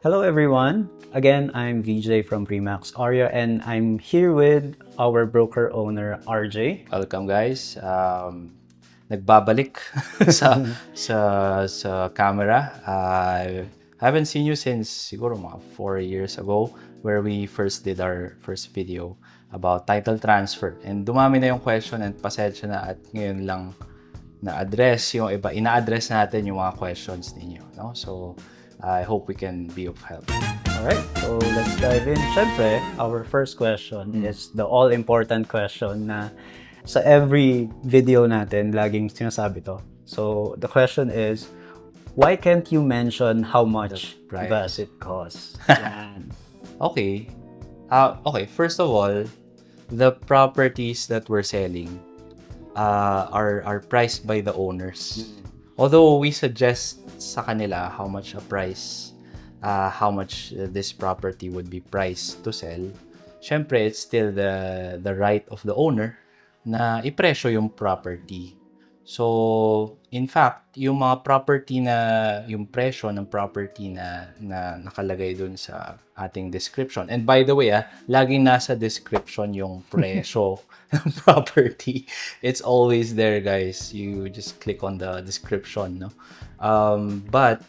Hello everyone. Again, I'm VJ from Remax Aria and I'm here with our broker owner RJ. Welcome guys. Nagbabalik sa camera. I haven't seen you since siguro mga 4 years ago where we first did our first video about title transfer. And dumami na yung question and pasensya na at ngayon lang na-address yung iba. Ina-address natin yung mga questions ninyo. No? So, I hope we can be of help. Alright, so let's dive in. Siyempre, our first question is the all-important question na sa every video natin, laging sinasabi to. So, the question is, why can't you mention how much does it cost? Okay. Okay, first of all, the properties that we're selling are priced by the owners. Although we suggest sa kanila how much this property would be priced to sell, syempre it's still the right of the owner na ipresyo yung property. So, in fact, yung mga property na, yung presyo ng property na nakalagay dun sa ating description. And by the way, laging nasa description yung presyo ng property. It's always there, guys. You just click on the description, no? But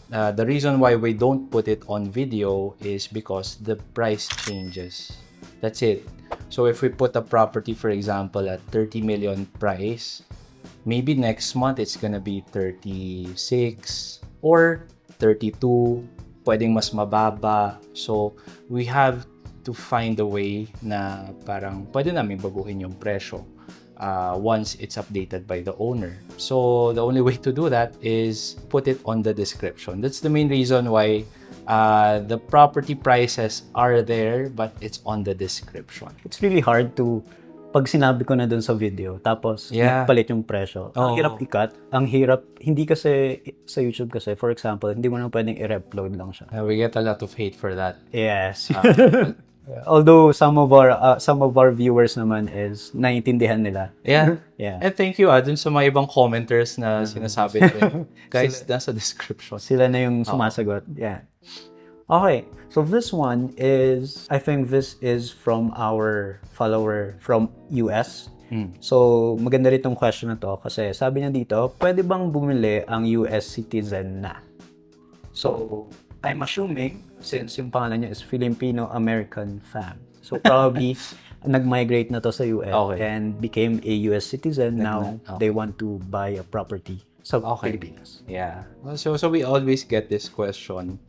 the reason why we don't put it on video is because the price changes. That's it. So if we put a property, for example, at 30 million price, maybe next month it's gonna be 36 or 32, pwedeng mas mababa. So we have to find a way na parang pwede namin baguhin yung presyo once it's updated by the owner. So the only way to do that is put it on the description. That's the main reason why the property prices are there, but it's on the description. It's really hard to, pag sinabi ko na dun sa video, tapos palit yung presyo. Ang hirap i-cut. Ang hirap, hindi kasi sa YouTube kasi, for example, hindi mo na pwedeng i-upload lang siya. We get a lot of hate for that. Yes. Although some of our viewers naman is naiintindihan nila. Yeah. And thank you dun sa mga ibang commenters na sinasabi nila. Guys, nasa description. Sila na yung sumasagot. Yeah. Okay. So this one is, I think this is from our follower from US. So maganda rin tong question na to kasi sabi niya dito, pwede bang bumili ang US citizen na? So I'm assuming, since yung pangalan niya is Filipino-American fam. So probably, nag-migrate na to sa US and became a US citizen. Now, they want to buy a property sa Pilipinas. Yeah. So we always get this question.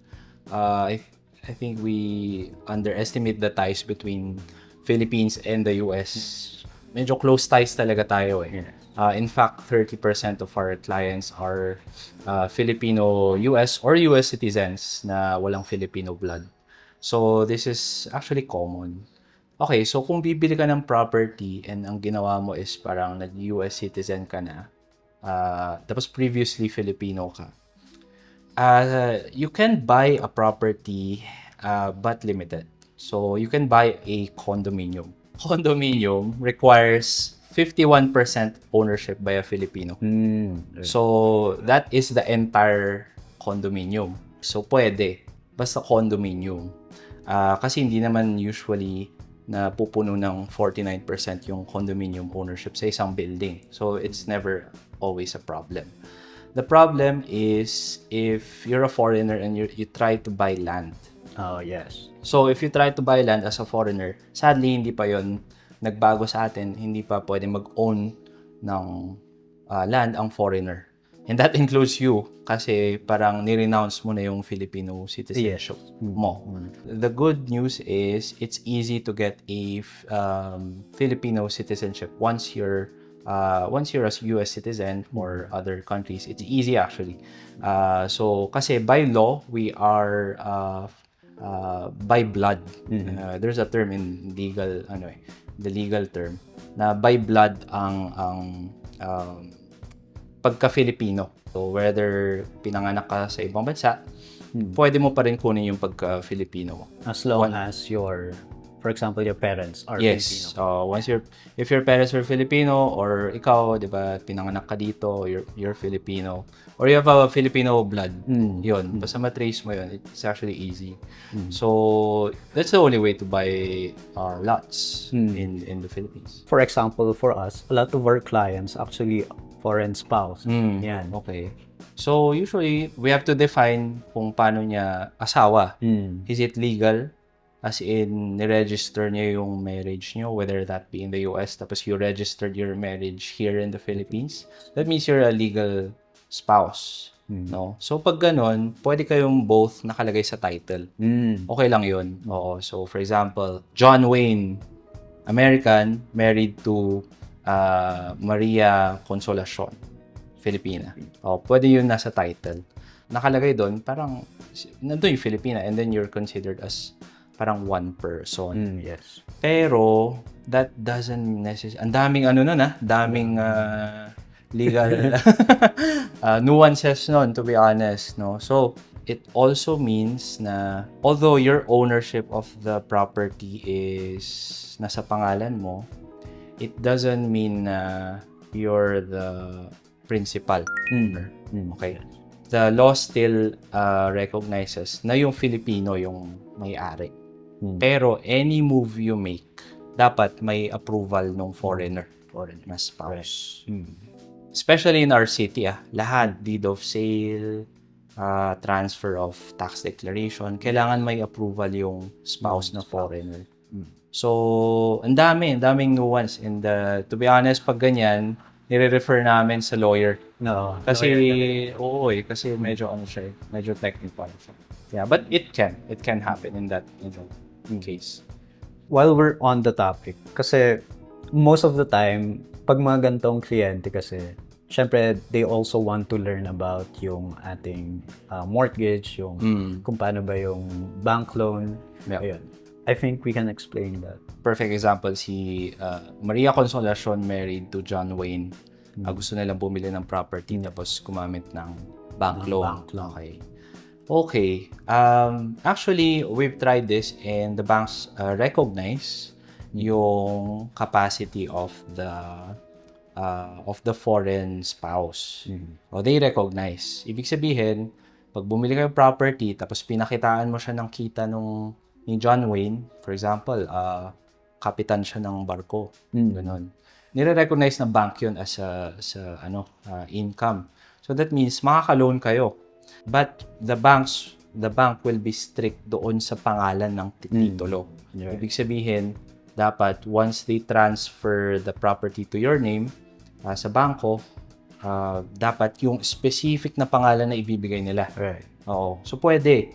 I think we underestimate the ties between Philippines and the US. Medyo close ties talaga tayo eh. In fact, 30% of our clients are Filipino US or US citizens na walang Filipino blood. So this is actually common. Okay, so kung bibili ka ng property and ang ginawa mo is parang nag-US citizen ka na, tapos previously Filipino ka, you can buy a property but limited. So you can buy a condominium. Condominium requires 51% ownership by a Filipino. So, that is the entire condominium. So, pwede. Basta condominium. Kasi hindi naman usually na pupuno ng 49% yung condominium ownership sa isang building. So, it's never always a problem. The problem is if you're a foreigner and you try to buy land. Oh, yes. So, if you try to buy land as a foreigner, sadly, hindi pa yon nagbago sa atin, hindi pa pwede mag-own ng land ang foreigner. And that includes you kasi parang ni-renounce mo na yung Filipino citizenship mo. The good news is it's easy to get a Filipino citizenship once you're a US citizen for other countries. It's easy actually. So kasi by law, we are by blood. There's a term in legal the legal term na by blood ang pagka-Filipino. So whether pinanganak ka sa ibang bansa, pwede mo pa rin kunin yung pagka-Filipino mo. As long as you're for example, your parents are Yes. Filipino. If your parents are Filipino or ikaw, 'di ba, pinanganak ka dito, you're Filipino or you have a Filipino blood. 'Yun. Basta matrace mo 'yun, it's actually easy. So, that's the only way to buy lots in the Philippines. For example, for us, a lot of our clients actually foreign spouse. Yan. Okay. So, usually, we have to define kung paano niya asawa. Is it legal? As in, niregister niya yung marriage niyo, whether that be in the US, tapos you registered your marriage here in the Philippines. That means you're a legal spouse. No? So, pag ganon, pwede kayong both nakalagay sa title. Okay lang yun. Oo. So, for example, John Wayne, American, married to Maria Consolacion, Filipina. Pwede yun nasa title. Nakalagay doon, parang nandun yung Filipina and then you're considered as parang one person. Yes. Pero, that doesn't necessarily... Ang daming daming legal nuances nun, to be honest. No? So, it also means na although your ownership of the property is nasa pangalan mo, it doesn't mean na you're the principal. Okay? The law still recognizes na yung Filipino yung may-ari. Pero any move you make, dapat may approval ng foreigner na spouse. Especially in our city, lahat, deed of sale, transfer of tax declaration, kailangan may approval yung spouse na foreigner. So, ang daming nuance. And to be honest, pag ganyan, nire-refer namin sa lawyer. No. Kasi, kasi medyo medyo technical. Yeah, but it can happen in that case. While we're on the topic, kasi most of the time, pag mga gantong kliyente kasi, syempre, they also want to learn about yung ating mortgage, yung kung paano ba yung bank loan. Ayun. I think we can explain that. Perfect example, si Maria Consolacion married to John Wayne. Gusto nilang bumili ng property tapos gumamit ng bank loan. Okay. Actually, we've tried this and the banks recognize yung capacity of the foreign spouse. They recognize. Ibig sabihin, pag bumili kayo property tapos pinakitaan mo siya ng kita ni John Wayne, for example, kapitan siya ng barko. Ganon. Nire-recognize ng bank yun as income. So that means makaka-loan kayo. But the bank will be strict doon sa pangalan ng titulo. Ibig sabihin, dapat once they transfer the property to your name sa bangko, dapat yung specific na pangalan na ibibigay nila. Right. Oo. So pwede.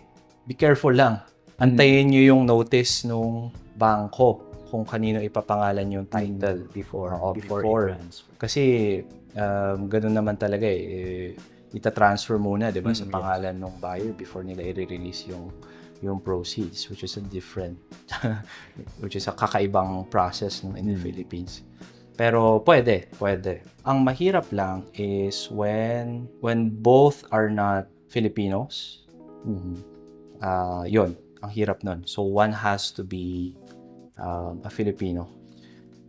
Be careful lang. Antayin nyo yung notice nung bangko kung kanino ipapangalan yung title before transfer. Kasi ganun naman talaga ita-transfer muna, 'di ba, sa pangalan ng buyer before nila i-release yung proceeds, which is a kakaibang process in the Philippines. Pero pwede. Ang mahirap lang is when both are not Filipinos. Yun, ang hirap nun. So one has to be a Filipino.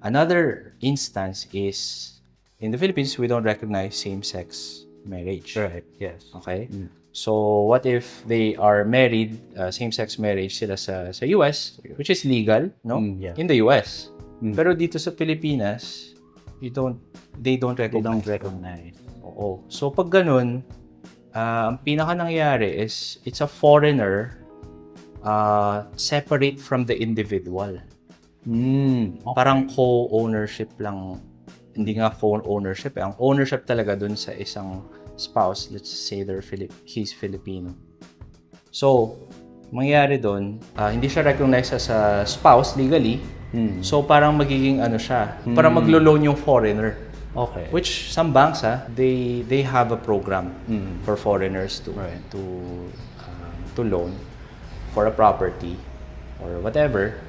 Another instance is in the Philippines, we don't recognize same-sex marriage. Right, yes. Okay? So, what if they are married, same-sex marriage sila sa US, which is legal, no? In the US. Pero dito sa Pilipinas, they don't recognize. Oo. So, pag ganun, ang pinaka nangyayari is, it's a foreigner separate from the individual. Okay. Parang co-ownership lang. Hindi nga co-ownership. Ang ownership talaga dun sa isang spouse, let's say he's Filipino. So, mangyayari dun, hindi siya recognized as a spouse legally. So, parang magiging siya. Parang maglo-loan yung foreigner. Okay. Which some banks, they have a program for foreigners to loan for a property or whatever.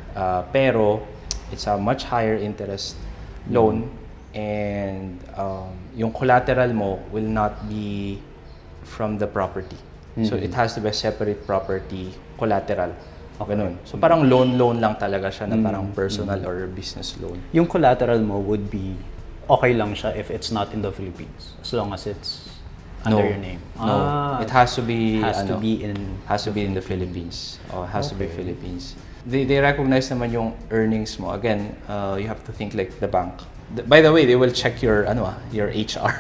Pero, it's a much higher interest loan. And yung collateral mo will not be from the property. So it has to be a separate property collateral Ganun. So parang loan lang talaga siya na parang personal or business loan. Yung collateral mo would be okay lang siya if it's not in the Philippines as long as it's under your name. No, it has to be in the Philippines. It has to be Philippines. They recognize naman yung earnings mo. Again, you have to think like the bank. By the way, they will check your HR.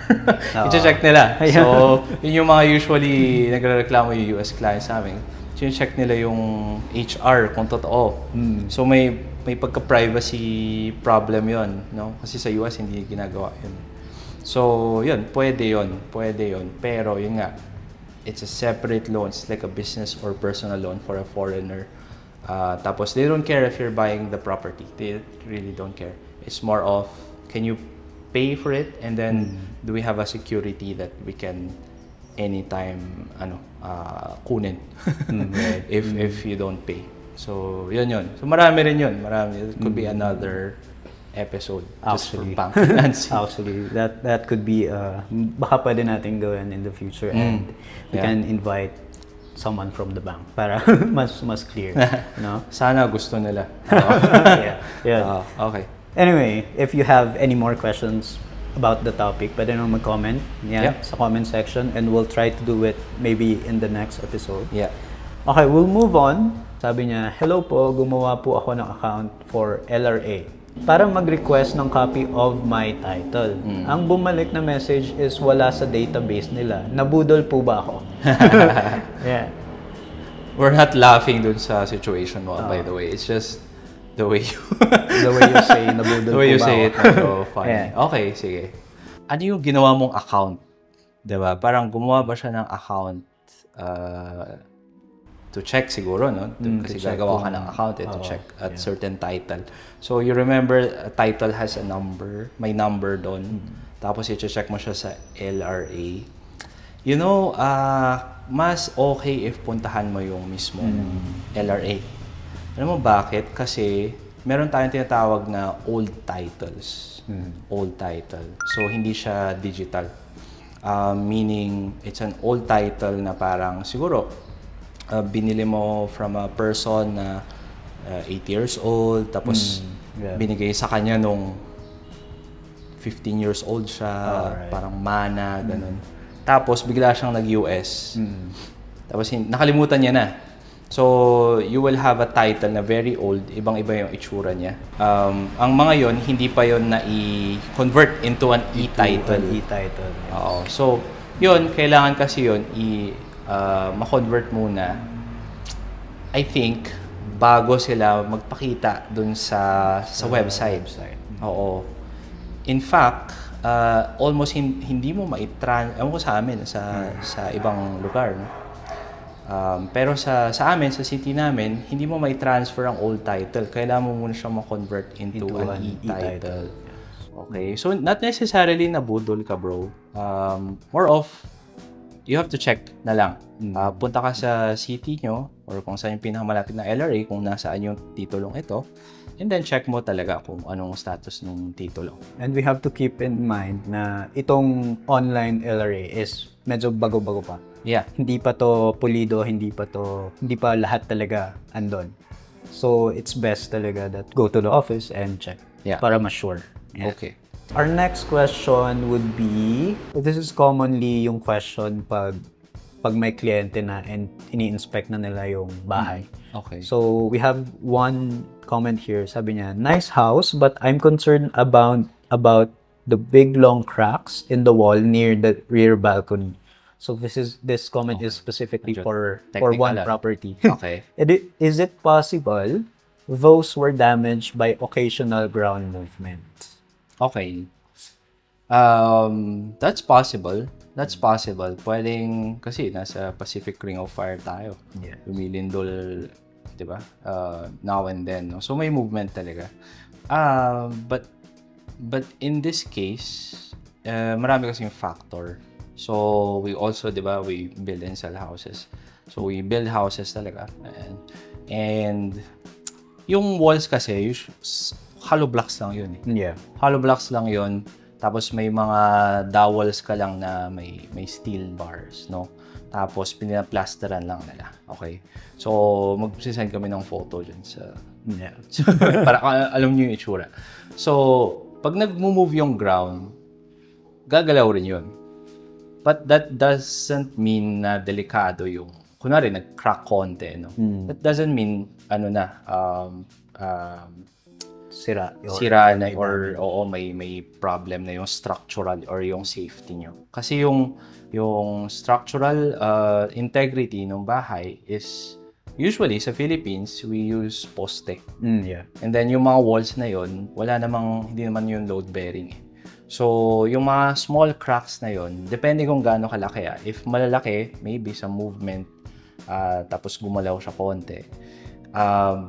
I-check nila. So, yun yung mga usually nagrereklamo yung US clients sa amin. Check nila yung HR kung totoo. So may pagka-privacy problem yon, no? Kasi sa US hindi ginagawa yun. So, yun, pwede yun. Pero yun nga, it's a separate loan. It's like a business or personal loan for a foreigner. Tapos they don't care if you're buying the property. They really don't care. It's more of, can you pay for it? And then, do we have a security that we can anytime kunin if you don't pay. So yun. So marami rin yun. It could be another episode just for bank financing. Actually, that could be baka pwede natin gawin in the future and we can invite someone from the bank para mas clear, no? Sana gusto nila. Okay. Anyway, if you have any more questions about the topic, pwede nang mag-comment sa comment section and we'll try to do it maybe in the next episode. Okay, we'll move on. Sabi niya, hello po, gumawa po ako ng account for LRA para mag-request ng copy of my title. Ang bumalik na message is wala sa database nila. Nabudol po ba ako? We're not laughing dun sa situation mo, by the way. It's just the way you say nabudol the way you say it, so funny. Okay, sige. Ano yung ginawa mong account? 'Di ba? Parang gumawa ba siya ng account to check siguro, no? Kasi gagawa ka ng account to check at certain title. So you remember a title has a number, may number doon. Tapos i-check mo siya sa LRA. You know, mas okay if puntahan mo yung mismong LRA. Alam mo bakit? Kasi meron tayong tinatawag na old titles. Old title. So, hindi siya digital. Meaning, it's an old title na parang siguro binili mo from a person na 8 years old, tapos binigay sa kanya nung 15 years old siya, parang mana, ganun. Tapos, bigla siyang nag-US. Tapos, nakalimutan niya na. So, you will have a title na very old, ibang-iba yung itsura niya. Ang mga yon hindi pa yon na i-convert into an e-title. Oo. So, yun, kailangan kasi yun ma-convert muna. I think, bago sila magpakita dun sa website. Oo. In fact, almost hindi mo ewan ko sa amin, sa ibang lugar, no? Pero sa amin, sa city namin, hindi mo may transfer ang old title. Kailangan mo muna siyang ma-convert into an e-title. Okay? So, not necessarily nabudol ka, bro. More of, you have to check na lang. Punta ka sa city nyo or kung saan yung pinakamalapit na LRA, kung nasaan yung titulong ito. And then, check mo talaga kung anong status ng titulo. And we have to keep in mind na itong online LRA is medyo bago-bago pa. Hindi pa to pulido, hindi pa lahat talaga andon. So, it's best talaga that go to the office and check para ma-sure. Okay. Our next question would be, this is commonly yung question pag may kliyente na and ini-inspect na nila yung bahay. Okay. So, we have one comment here. Sabi niya, nice house, but I'm concerned about the big long cracks in the wall near the rear balcony. So this comment is specifically for one property. Okay. Is it possible those were damaged by occasional ground movement? Okay. That's possible. Pwedeng, kasi nasa Pacific Ring of Fire tayo. Lumilindol, di ba? Now and then. No? So may movement talaga. But in this case, marami kasing factor. So, we also, di ba, we build and sell houses. So, we build houses talaga. And yung walls kasi, hollow blocks lang yun. Hollow blocks lang yun. Tapos may mga dowels ka lang na may steel bars, no? tapos pinaplasteran lang nila. Okay? So, mag-send kami ng photo dyan sa... para alam niyo yung itsura. So, pag nag-move yung ground, gagalaw rin yun. But that doesn't mean na delikado yung... Kunwari, nag-crack konti, no? That doesn't mean, sira na or may problem na yung structural or yung safety nyo. Kasi yung structural integrity ng bahay is usually sa Philippines we use poste. And then yung mga walls na yon hindi naman yung load bearing. So yung mga small cracks na yon depende kung gaano kalaki. If malalaki, maybe sa movement tapos gumalaw siya konti.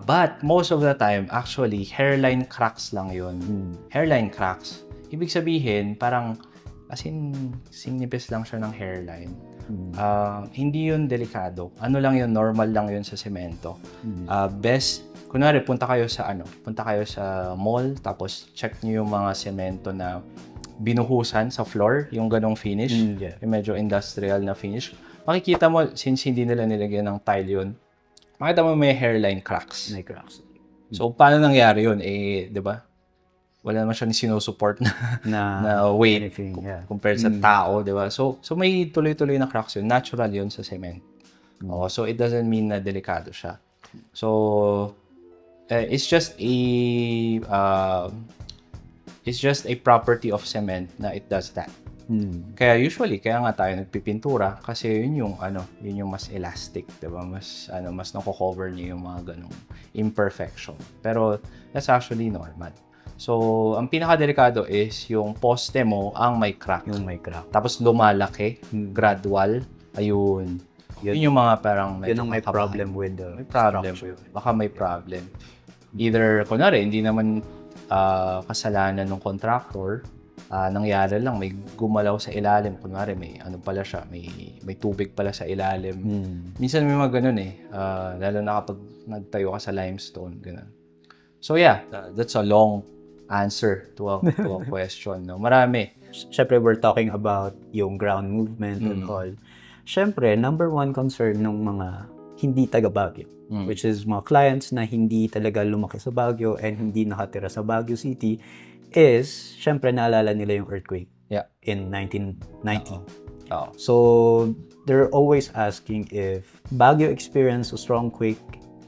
But most of the time, actually, hairline cracks lang yun. Hairline cracks. Ibig sabihin, parang, sinipis lang siya ng hairline. Hindi yun delikado. Ano lang yun, normal lang yun sa semento. Best, kunwari, punta kayo sa mall, tapos check nyo yung mga semento na binuhusan sa floor, yung ganong finish, yung medyo industrial na finish. Makikita mo, since hindi nila nilagyan ng tile yun, makita mo may hairline cracks. May cracks. So, paano nangyari yun? Di ba? Wala naman siyang sinusupport na weight compared sa tao, di ba? So may tuloy-tuloy na cracks yun. Natural yun sa cement. So, it doesn't mean na delikado siya. So, it's just a property of cement na it does that. Kaya nga tayo nagpipintura kasi yun yung mas elastic, 'di ba? Mas nako-cover niya yung mga ganong imperfection. Pero that's actually normal. So, ang pinaka-delikado is yung poste mo ang may crack. Tapos lumalaki, gradual, ayun. Yun yung mga parang yun ang may problem with the structure. Baka may problem. Either kunwari hindi naman kasalanan ng contractor, nangyari lang, may gumalaw sa ilalim. Kunwari, may tubig pala sa ilalim. Minsan may mga ganun lalo na kapag nagtayo ka sa limestone, ganun. So yeah, that's a long answer to a question. No? Marami. Siyempre, we're talking about yung ground movement and all. Siyempre, number one concern ng mga hindi taga Baguio, which is mga clients na hindi talaga lumaki sa Baguio and hindi nakatira sa Baguio City, is, syempre, naalala nila yung earthquake in 1990. So, they're always asking if Baguio experienced a strong quake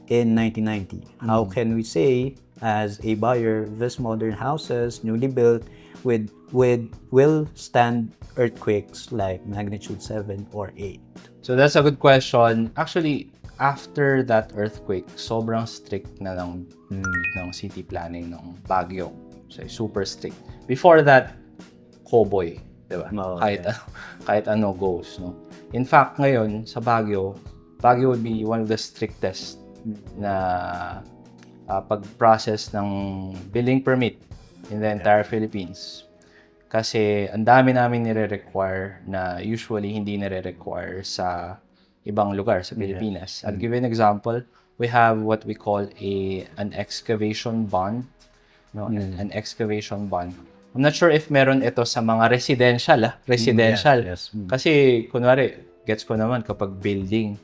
in 1990. How can we say, as a buyer, these modern houses, newly built, will stand earthquakes like magnitude 7 or 8? So, that's a good question. Actually, after that earthquake, sobrang strict na ng city planning ng Baguio. So, super strict. Before that, cowboy, di ba? Kahit ano goes, no? In fact, ngayon, sa Baguio would be one of the strictest na pag-process ng building permit in the entire Philippines. Kasi ang dami namin nire-require na usually hindi nire-require sa ibang lugar sa Pilipinas. I'll give you an example. We have what we call an excavation bond. No, an excavation bond. I'm not sure if meron ito sa mga residential. Yes. Kasi, kunwari, gets ko naman kapag building.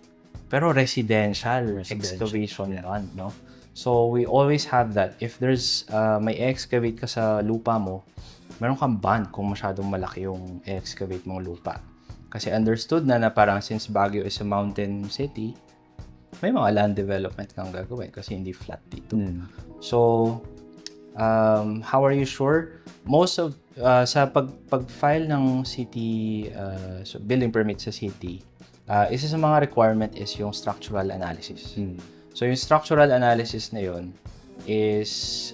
Pero residential. Excavation bond, no? So, we always have that. If there's, may excavate ka sa lupa mo, meron kang bond kung masyadong malaki yung excavate mong lupa. Kasi understood na parang since Baguio is a mountain city, may mga land development kang gagawin kasi hindi flat dito. So, how are you sure? Most of sa pag-file ng city building permit sa city, isa sa mga requirement is yung structural analysis. So yung structural analysis na yun is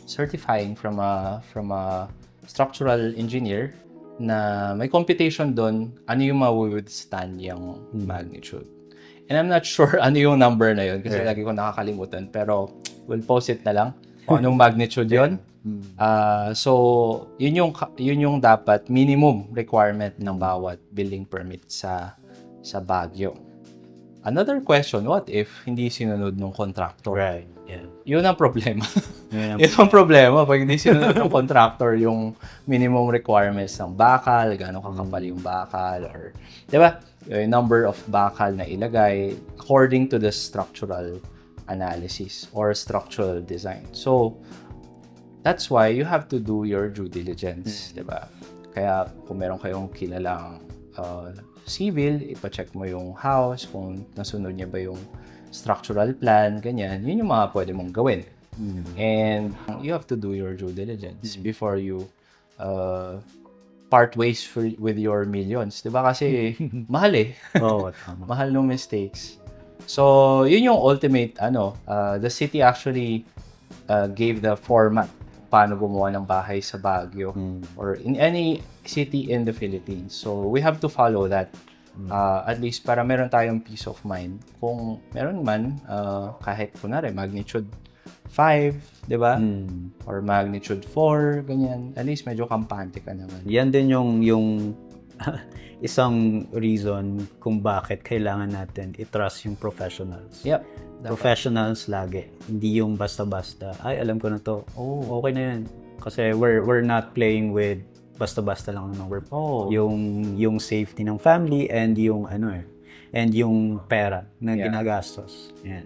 certifying from a structural engineer na may computation doon ano yung ma-withstand yung magnitude. And I'm not sure ano yung number na yun kasi lagi ko nakakalimutan, pero we'll post it na lang kung anong magnitude yun. So, yun yung dapat minimum requirement ng bawat building permit sa Baguio. Another question, what if hindi sinunod ng contractor? Yeah. Yun ang problema. Yun ang Yun ang problema. Pag hindi sinunod ng contractor yung minimum requirements ng bakal, gano'ng kakapal yung bakal, or, di ba, yung number of bakal na ilagay according to the structural analysis or structural design. So, that's why you have to do your due diligence, di ba? Kaya kung meron kayong kilalang civil, ipacheck mo yung house, kung nasunod niya ba yung structural plan, ganyan. Yun yung mga pwede mong gawin. And you have to do your due diligence before you part ways with your millions. Diba? Kasi mahal eh. Oo, tama. Mahal ng mistakes. So, yun yung ultimate, the city actually gave the format paano gumawa ng bahay sa Baguio or in any city in the Philippines. So, we have to follow that. At least para meron tayong peace of mind. Kung meron man, kahit kunwari magnitude 5, di ba? Or magnitude 4, ganyan. At least medyo kampante ka naman. Yan din yung isang reason kung bakit kailangan natin i-trust yung professionals. Yep. Professionals lagi. Hindi yung basta-basta. Ay, alam ko na to. Oh, okay na yan. Kasi we're not playing with basta-basta lang naman. Yung safety ng family and yung and yung pera na ginagastos. Yan.